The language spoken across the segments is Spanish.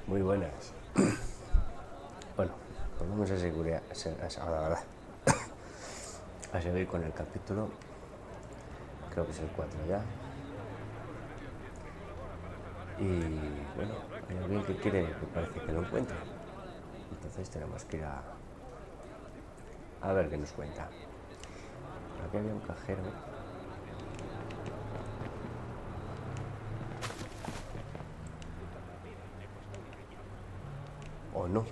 Muy buenas. Bueno, pues vamos a seguir con el capítulo. Creo que es el 4 ya. Y bueno, hay alguien que quiere, que parece que lo encuentre. Entonces tenemos que ir a ver qué nos cuenta. Aquí había un cajero. O no.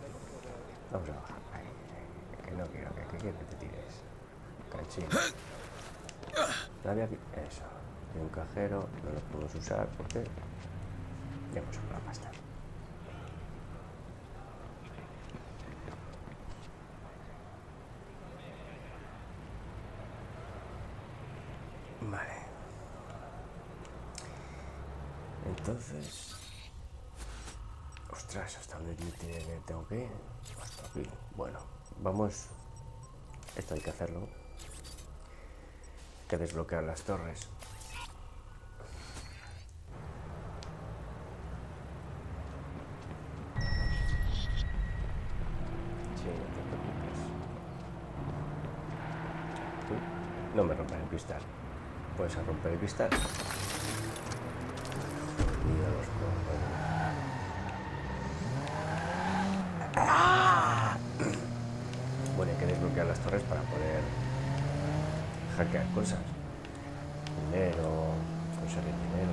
Vamos a bajar. Ay, que no quiero, que quiero que te tires. Canchín. No había aquí. Eso. Hay un cajero, no lo podemos usar porque ya hemos sacado la pasta. Vale. Entonces. Ostras, ¿hasta dónde tengo que ir? Hasta aquí. Bueno, vamos. Esto hay que hacerlo. Hay que desbloquear las torres. Sí, no te preocupes. Tú no me rompas el cristal. Puedes romper el cristal. Mira los Bueno, hay que desbloquear las torres para poder hackear cosas. Dinero, conseguir dinero,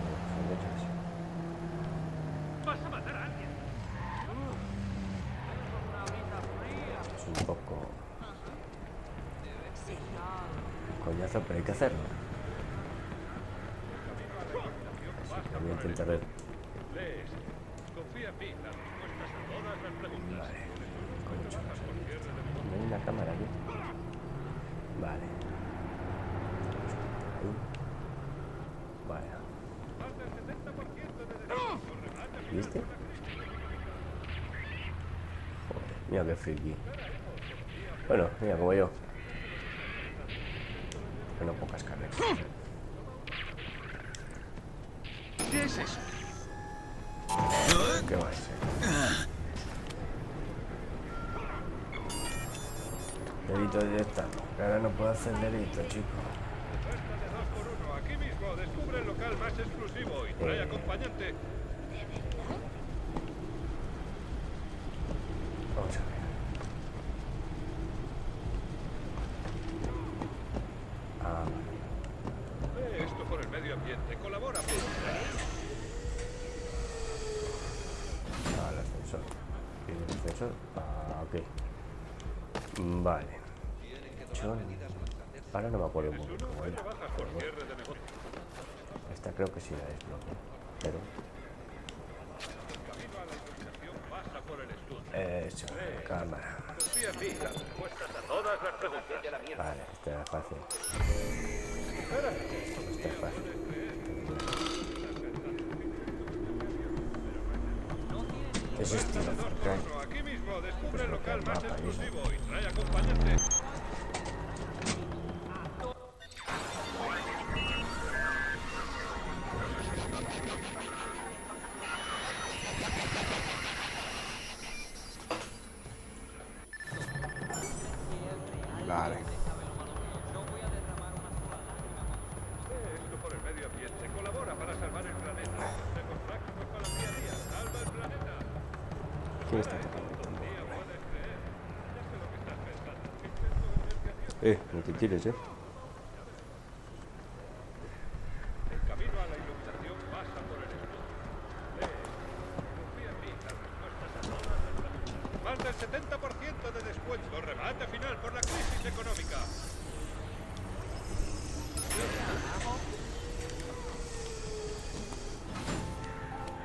leches. ¡Vas a matar a alguien! Es un poco coñazo, pero hay que hacerlo. Así que voy a intentar ver. Confía en mí, las respuestas a todas las preguntas. Vale, con mucho más. ¿No hay una cámara aquí? Vale. Ahí. Vale. ¿Viste? Joder, mira qué friki. Bueno, mira, como yo. Pero no pocas carnes. ¿Qué es eso? ¿Qué va a ser? Delito detectado. Que ahora no puedo hacer delito, chico. Oferta de 2x1, aquí mismo. Descubre el local más exclusivo y trae acompañante. Vamos a ver. Ah, Esto por el medio ambiente. Colabora. el ascensor. ¿Tiene el ascensor? Ah, ok. Vale. Ahora no me acuerdo muy bien cómo era. Esta creo que sí la desbloqueo. Pero. Eso, cámara. Confía en mí, las respuestas a todas las preguntas. Vale, esta era fácil. Esta es fácil. Es estilo Far Cry. Aquí mismo. Descubre el Desbloquear local más mapa, exclusivo y trae acompañante. Vale. Esto por el medio ambiente. Colabora para salvar el planeta. Consejos prácticos para el día a día. Salva el planeta. ¿Quién está tocando el tambor? Puedes creer. Ya sé lo que estás pensando. Intento de investigación. No te tires, El camino a la iluminación pasa por el estudio. Confía en mí, las respuestas a todas las preguntas. Más del 70% de descuento. Remate final por la crisis económica.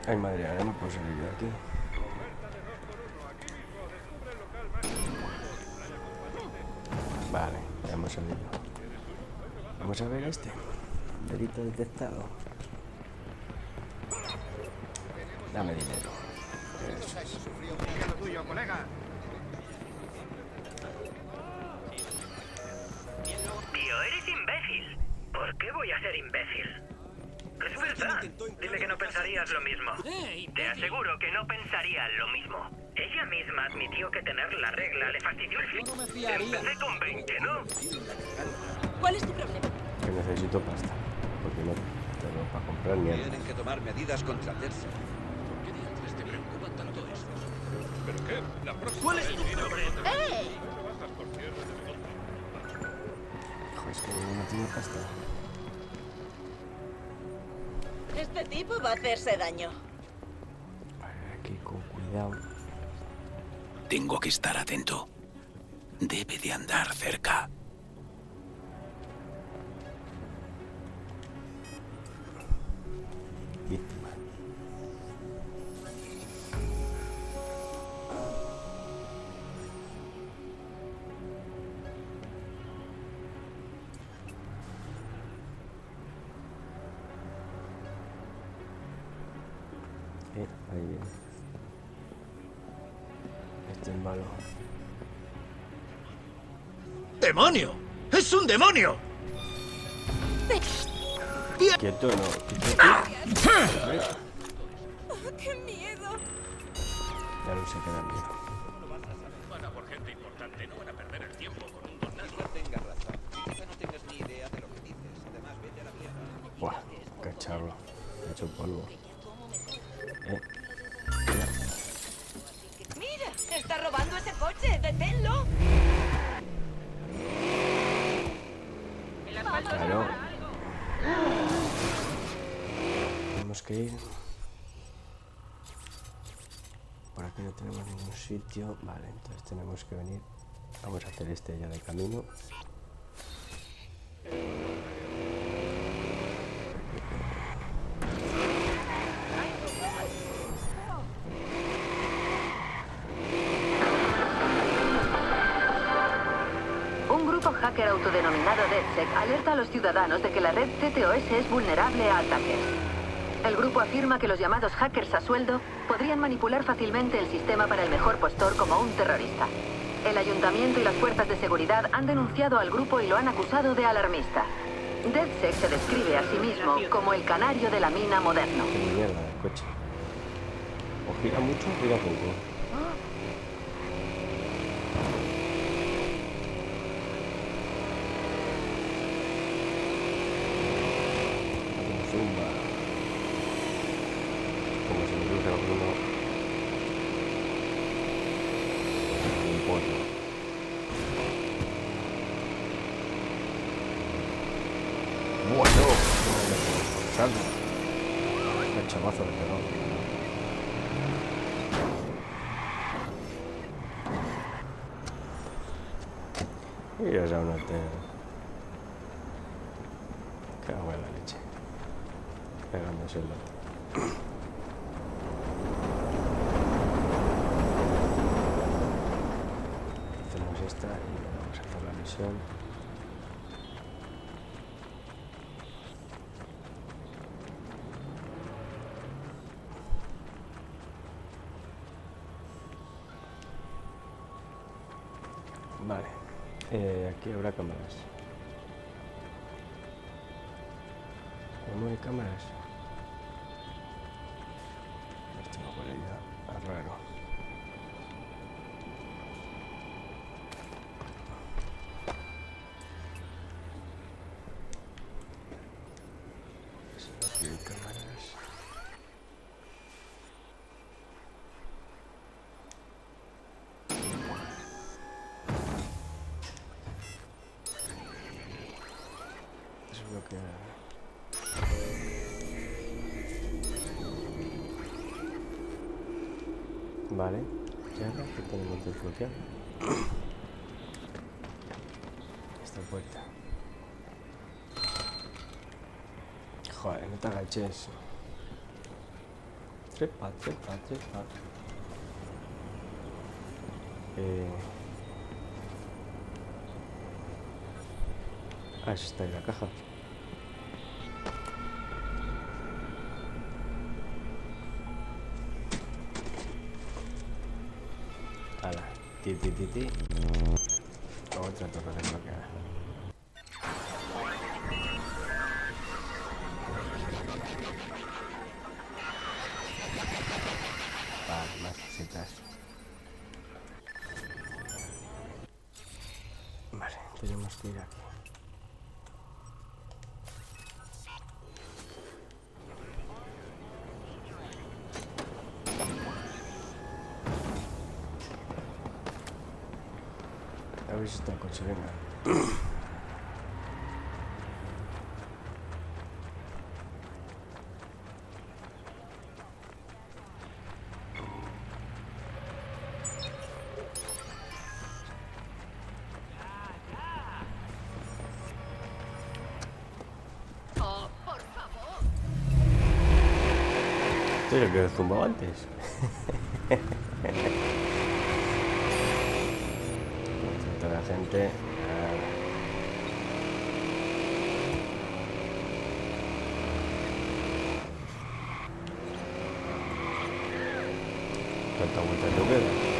Ay, madre mía, no me puedo salir de aquí. Oferta de 2x1. Aquí mismo. Descubre el local más exclusivo y trae acompañante. Vale, ya hemos salido. Vamos a ver este. Delito detectado. Dame dinero. Eso es. Sigue lo tuyo, colega. Tío, eres imbécil. ¿Por qué voy a ser imbécil? Respeta. Dile que no pensarías lo mismo. Te aseguro que no pensaría lo mismo. Ella misma admitió que tener la regla le fastidió el fin. No me fiaría. Empecé con 20, ¿no? ¿Cuál es tu problema? Que necesito pasta. Porque no tengo para comprar ni Tienen que tomar medidas contra Tercer. ¿Por qué diantres te preocupa tanto esto? ¿Pero qué? La próxima ¿Cuál es tu problema? ¡Ey! no bajas por cierre de negocio. Joder, es que no tiene pasta. Este tipo va a hacerse daño. Vale, aquí con cuidado. Tengo que estar atento. Debe de andar cerca. Víctima. Ahí viene. Este es malo. ¡Demonio! ¡Es un demonio! Quieto, no. Quieto. ¡Qué miedo! Ya no se queda bien. Van a por gente importante, no van a perder el tiempo con un don nadie. Quizá tengas razón. Quizá no tengas ni idea de lo que dices. Además, vete a la mierda. Buah, cacharro. Ha hecho polvo. ¡Mira! ¡Está robando ese coche! ¡Deténlo! Claro. Tenemos que ir. Por aquí no tenemos ningún sitio. Vale, entonces tenemos que venir. Vamos a hacer este ya de camino. Un grupo hacker autodenominado DedSec alerta a los ciudadanos de que la red CTOS es vulnerable a ataques. El grupo afirma que los llamados hackers a sueldo podrían manipular fácilmente el sistema para el mejor postor como un terrorista. El ayuntamiento y las fuerzas de seguridad han denunciado al grupo y lo han acusado de alarmista. DedSec se describe a sí mismo como el canario de la mina moderno. Qué mierda el coche. O gira mucho o gira poco. Zumba. Como si me cruce alguno. Un pollo. Bueno, salgo. El chamazo le pegó. Y ya se una te... Cago en la leche. Pegándose el loco. Hacemos esta y vamos a hacer la misión. Vale, aquí habrá cámaras. ¿Cómo hay cámaras? Esto no huele ya raro. Sí, aquí hay cámaras. Eso es lo que... Vale, ya que tenemos desbloqueado esta puerta. Joder, no te agaches. Trepa, trepa, trepa. Ah, esa está en la caja. Hala, ti. Otra torre desbloqueada. habéis estado consiguiendo? Oh, por favor. Esto es lo que he zumbado antes. Toda la gente. ¿Cuántas vueltas no quedan?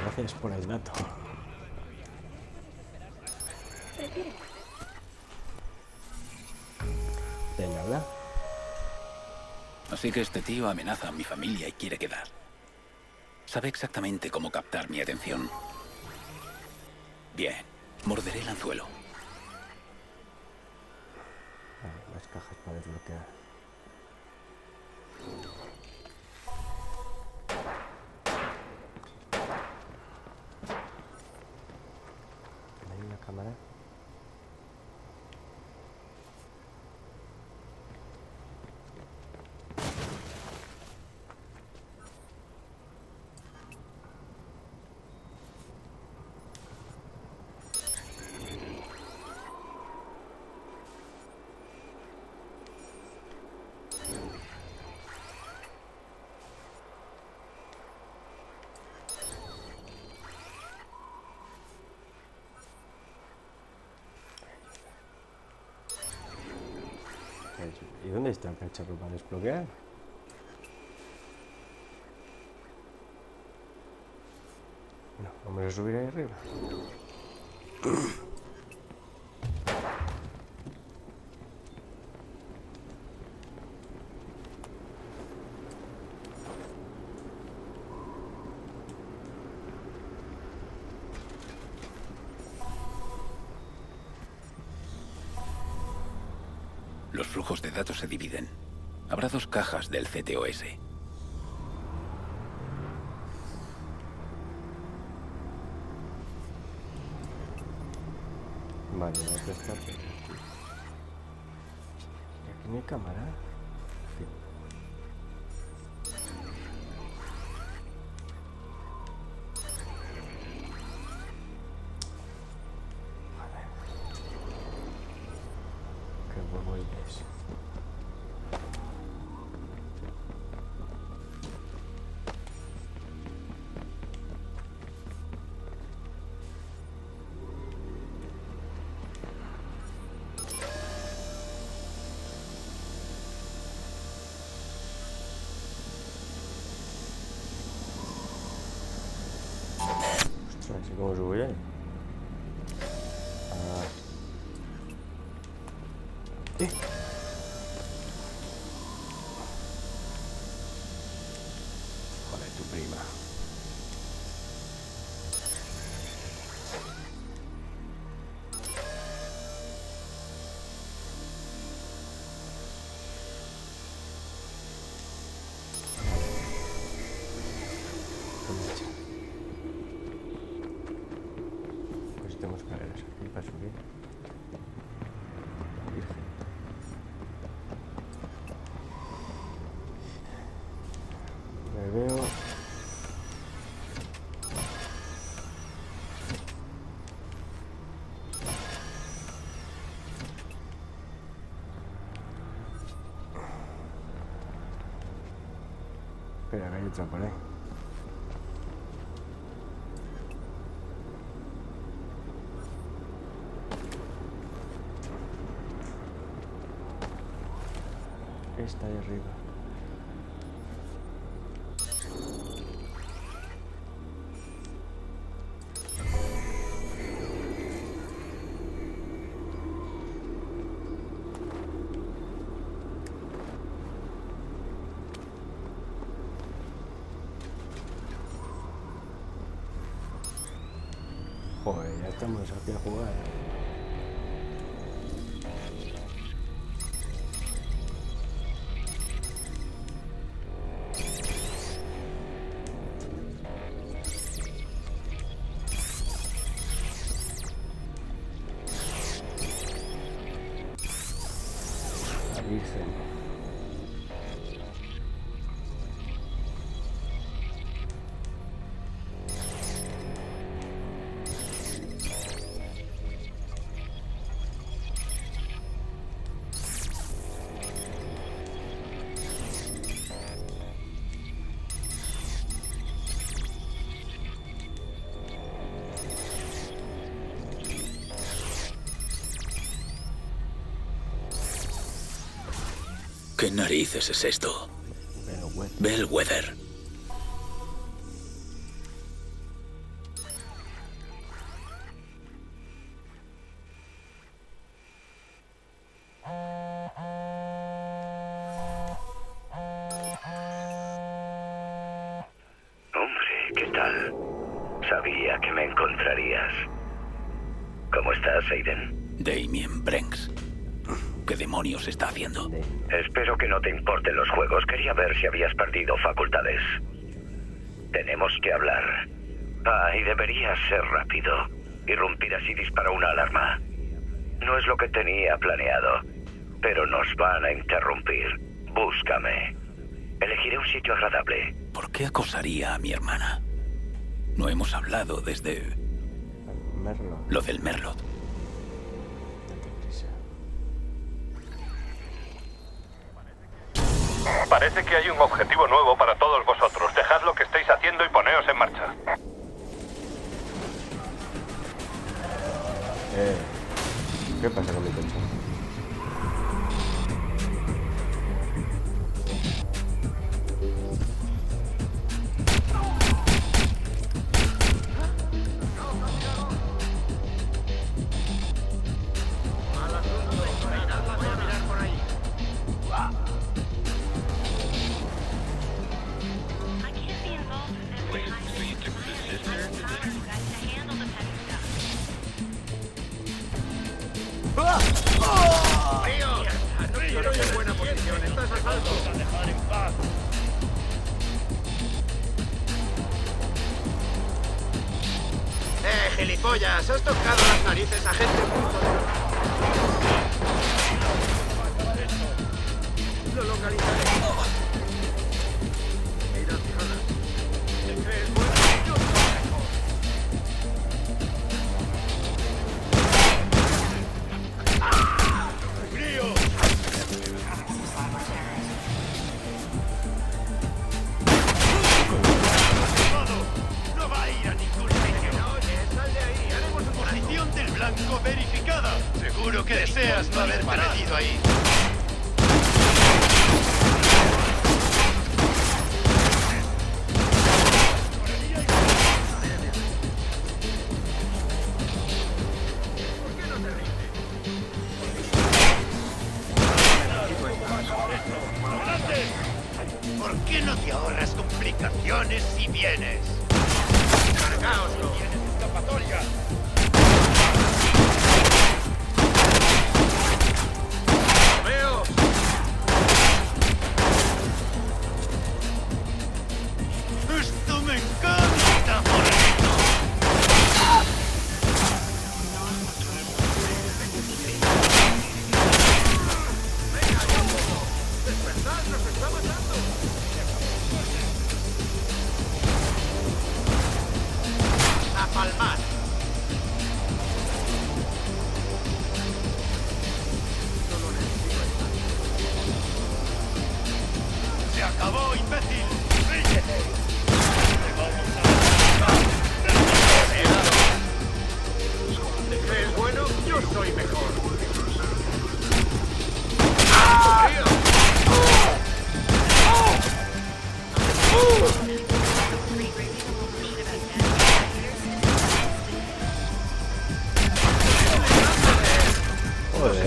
Gracias por el dato. De nada. Así que este tío amenaza a mi familia y quiere quedar. Sabe exactamente cómo captar mi atención. Bien, morderé el anzuelo. Las cajas para desbloquear. ¿Hay una cámara? ¿Y dónde está el cacharro para desbloquear? No, vamos a subir ahí arriba. Los flujos de datos se dividen. Habrá 2 cajas del CTOS. Vale, la otra está por aquí. ¿Y aquí no hay cámara? Sí. Vale. Qué huevo es. Así como subo ya. Joder, tu prima. tengo escaleras aquí para subir. Virgen. Me veo. Espera, que hay otra por ahí. Esta de arriba. Joder, ya estamos aquí a jugar. La Virgen. ¿Qué narices es esto? Bellwether. Hombre, ¿qué tal? Sabía que me encontrarías. ¿Cómo estás, Aiden? Damien Brenks. ¿Qué demonios está haciendo? Espero que no te importen los juegos. Quería ver si habías perdido facultades. Tenemos que hablar. Ah, y deberías ser rápido. Irrumpir así dispara una alarma. No es lo que tenía planeado, pero nos van a interrumpir. Búscame. Elegiré un sitio agradable. ¿Por qué acosaría a mi hermana? No hemos hablado desde... Merlot. lo del Merlot. Date prisa. Parece que hay un objetivo nuevo para todos vosotros. Dejad lo que estáis haciendo y poneos en marcha. ¿Qué pasa con mi coche? Gilipollas, has tocado las narices a gente. Lo localizaré. Mira, fijada. ¿Te crees bueno? Yo te lo dejo. ¡Frío! No va a ir a ningún sitio. Sal de ahí, haremos una posición del blanco verificada. Seguro que deseas no haber perdido ahí. ¿Por qué no te ahorras complicaciones si vienes? ¡Cargaoslo! ¡Tienes escapatoria! ¡Veo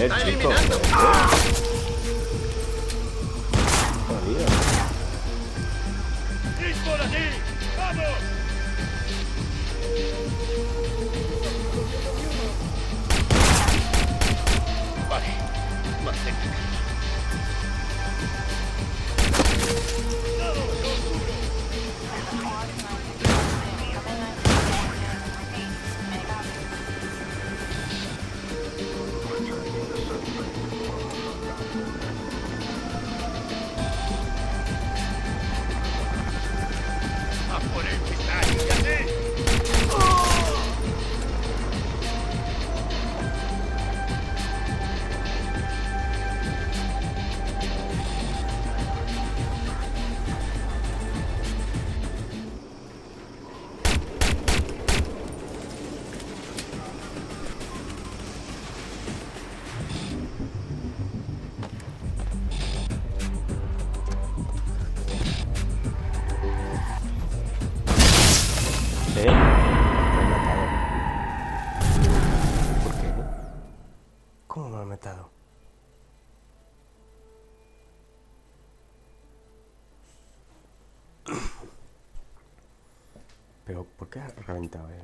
está chico. eliminando. Jodido. ¡Y por allí! ¡Vamos! Vale, manténgase. ¡A por el que está ahí, ya sé! Me han matado. ¿Por qué? ¿Cómo me han matado? Pero, ¿por qué ha reventado él?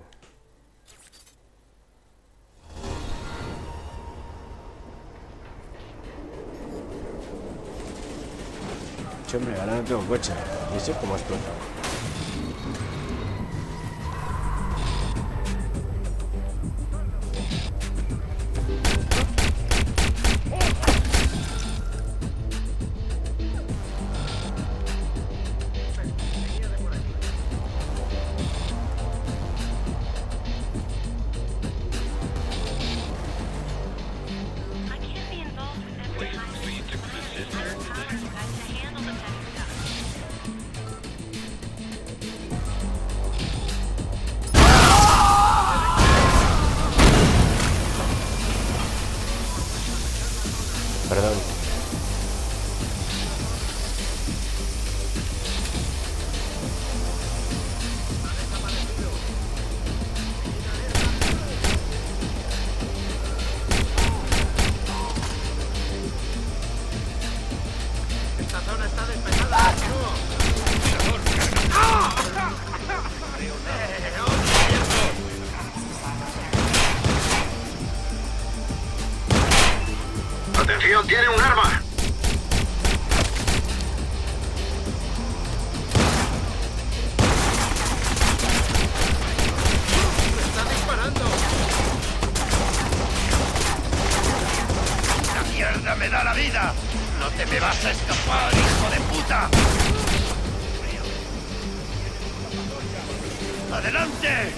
Sí, hombre, ahora no tengo coche. ¿Y eso cómo explota? Perdón. Esta zona está despejada. ¡Atención! ¡Tiene un arma! ¡Está disparando! ¡La mierda me da la vida! ¡No te me vas a escapar, hijo de puta! ¡Adelante!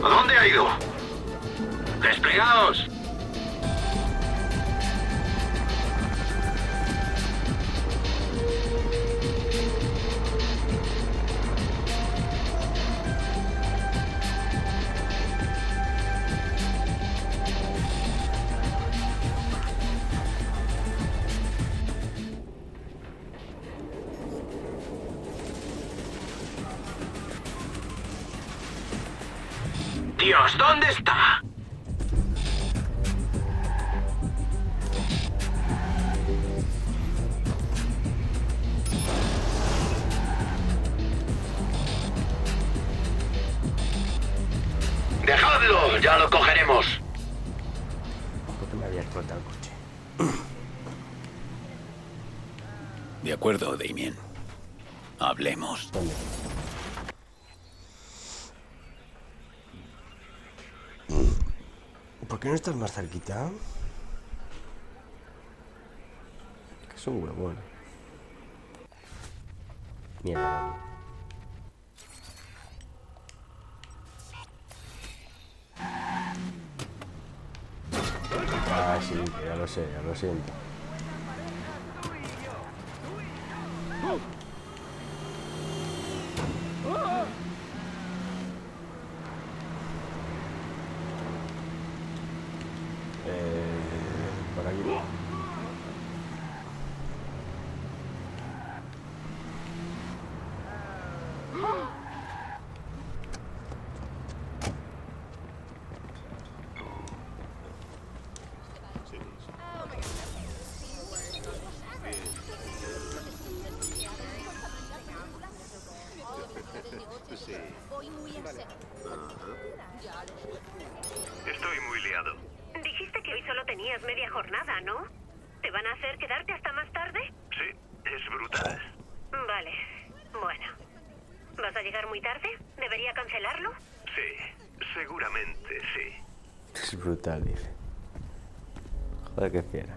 ¿A dónde ha ido? ¡Desplegaos! Dios! ¿Dónde está? ¡Dejadlo! ¡Ya lo cogeremos! ¿Por qué me había explotado el coche? De acuerdo, Damien. Hablemos. ¿Dónde? ¿Por qué no estás más cerquita? Que es un huevón. Mierda. Ah, sí, ya lo sé, ya lo siento. Por aquí. Estoy muy liado. Dijiste que hoy solo tenías media jornada, ¿no? ¿Te van a hacer quedarte hasta más tarde? Sí, es brutal. Vale. Bueno. ¿Vas a llegar muy tarde? ¿Debería cancelarlo? Sí, seguramente sí. Es brutal, dice. Joder, qué fiera.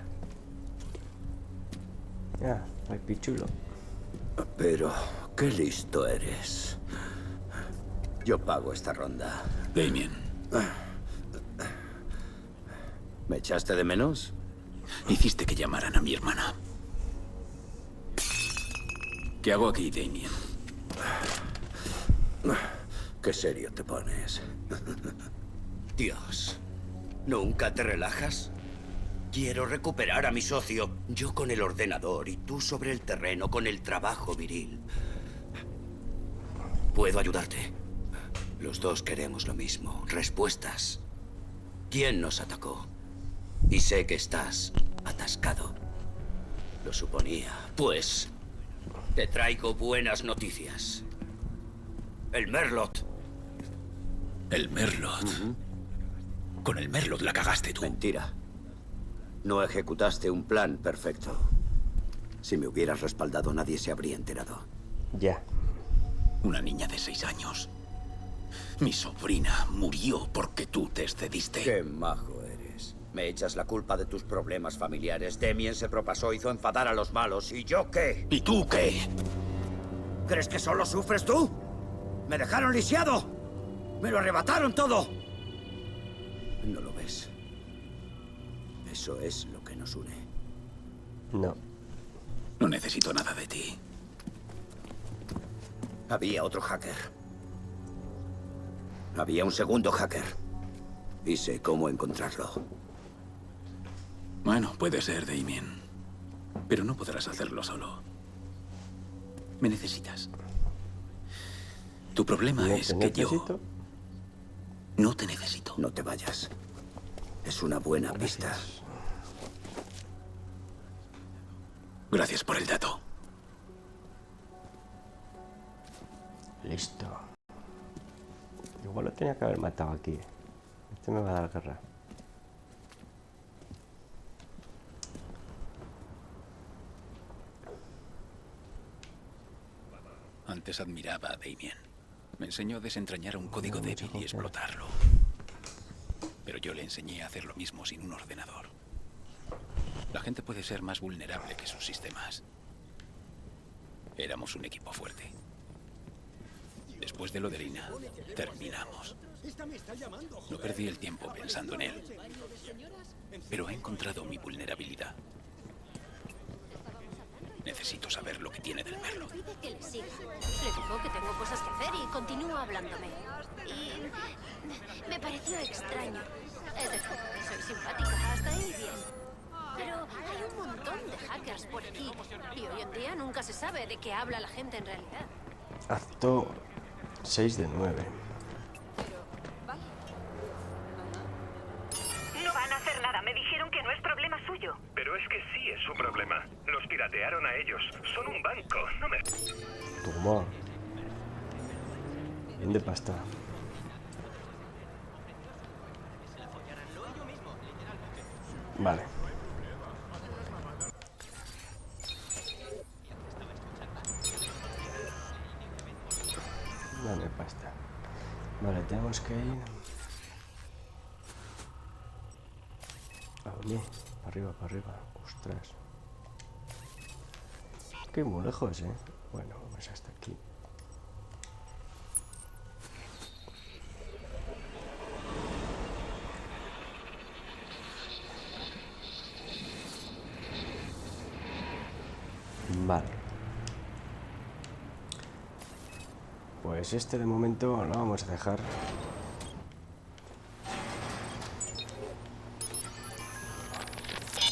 Ya, hay pichulo. Pero, qué listo eres. Yo pago esta ronda. Damien. ¿Me echaste de menos? Hiciste que llamaran a mi hermana. ¿Qué hago aquí, Damien? Qué serio te pones. Dios, ¿nunca te relajas? Quiero recuperar a mi socio. Yo con el ordenador y tú sobre el terreno con el trabajo viril. Puedo ayudarte. Los dos queremos lo mismo. Respuestas. ¿Quién nos atacó? Y sé que estás atascado. Lo suponía. Pues, te traigo buenas noticias. El Merlot. El Merlot. Con el Merlot la cagaste tú. Mentira. No ejecutaste un plan perfecto. Si me hubieras respaldado, nadie se habría enterado. Ya. Una niña de 6 años. Mi sobrina murió porque tú te excediste. Qué majo eres. Me echas la culpa de tus problemas familiares. Damien se propasó, hizo enfadar a los malos. ¿Y yo qué? ¿Y tú qué? ¿Crees que solo sufres tú? ¡Me dejaron lisiado! ¡Me lo arrebataron todo! ¿No lo ves? Eso es lo que nos une. No. No necesito nada de ti. Había otro hacker. Había un segundo hacker. Y sé cómo encontrarlo. Bueno, puede ser, Damien. Pero no podrás hacerlo solo. Me necesitas. Tu problema ¿No es te que necesito? yo no te necesito. No te vayas. Es una buena pista. Gracias por el dato. Listo. Igual lo tenía que haber matado aquí. Este me va a dar guerra. Antes admiraba a Damien. Me enseñó a desentrañar un código débil y explotarlo. Pero yo le enseñé a hacer lo mismo sin un ordenador. La gente puede ser más vulnerable que sus sistemas. Éramos un equipo fuerte. Después de lo de Lina, terminamos. No perdí el tiempo pensando en él. Pero he encontrado mi vulnerabilidad. Necesito saber lo que tiene del Merlot. Que le siga. Le digo que tengo cosas que hacer y continúa hablándome. Y me pareció extraño. Es decir, soy simpática, hasta ahí bien. Pero hay un montón de hackers por aquí. Y hoy en día nunca se sabe de qué habla la gente en realidad. Acto 6 de 9. nada. Me dijeron que no es problema suyo. Pero es que sí es su problema. Los piratearon a ellos. Son un banco. No me... Toma. Bien de pasta. Vale. Dame pasta. Vale, tenemos que ir... ¿A dónde? Para arriba, para arriba. Ostras. Qué muy lejos, ¿eh? Bueno, vamos hasta aquí. Vale. Pues este de momento lo vamos a dejar.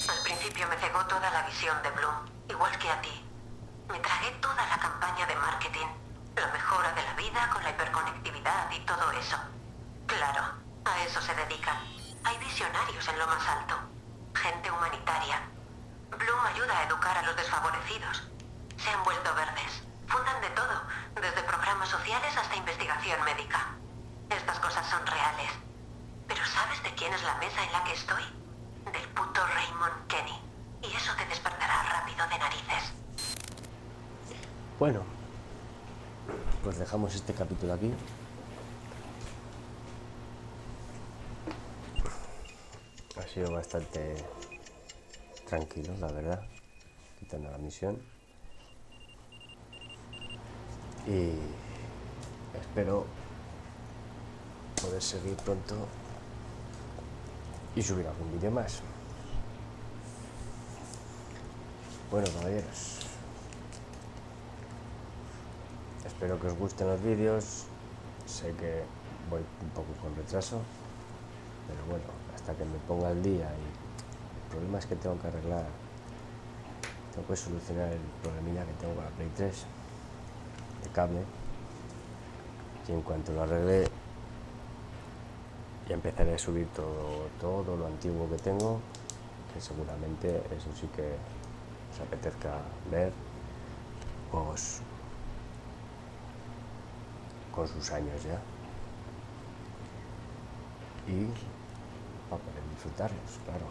Al principio me cegó toda la visión de Bloom, igual que a ti. Me tragué toda la campaña de marketing, la mejora de la vida con la hiperconectividad y todo eso. Claro, a eso se dedican. Hay visionarios en lo más alto, gente humanitaria. Bloom ayuda a educar a los desfavorecidos. Se han vuelto verdes. Fundan de todo, desde programas sociales hasta investigación médica. Estas cosas son reales. Pero ¿sabes de quién es la mesa en la que estoy? Del puto Raymond Kenny. Y eso te despertará rápido de narices. Bueno, pues dejamos este capítulo aquí. Ha sido bastante tranquilo, la verdad, quitando la misión. Y espero poder seguir pronto y subir algún vídeo más. Bueno, caballeros, espero que os gusten los vídeos. Sé que voy un poco con retraso, pero bueno, hasta que me ponga al día. Y el problema es que tengo que arreglar, tengo que solucionar el problemilla que tengo con la Play 3 de cable, y en cuanto lo arregle ya empezaré a subir todo lo antiguo que tengo, que seguramente eso sí que os apetezca ver, juegos con sus años ya, y para poder disfrutarlos, claro.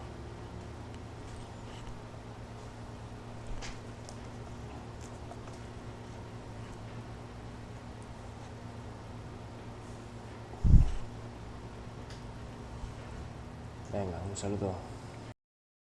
Venga, un saludo.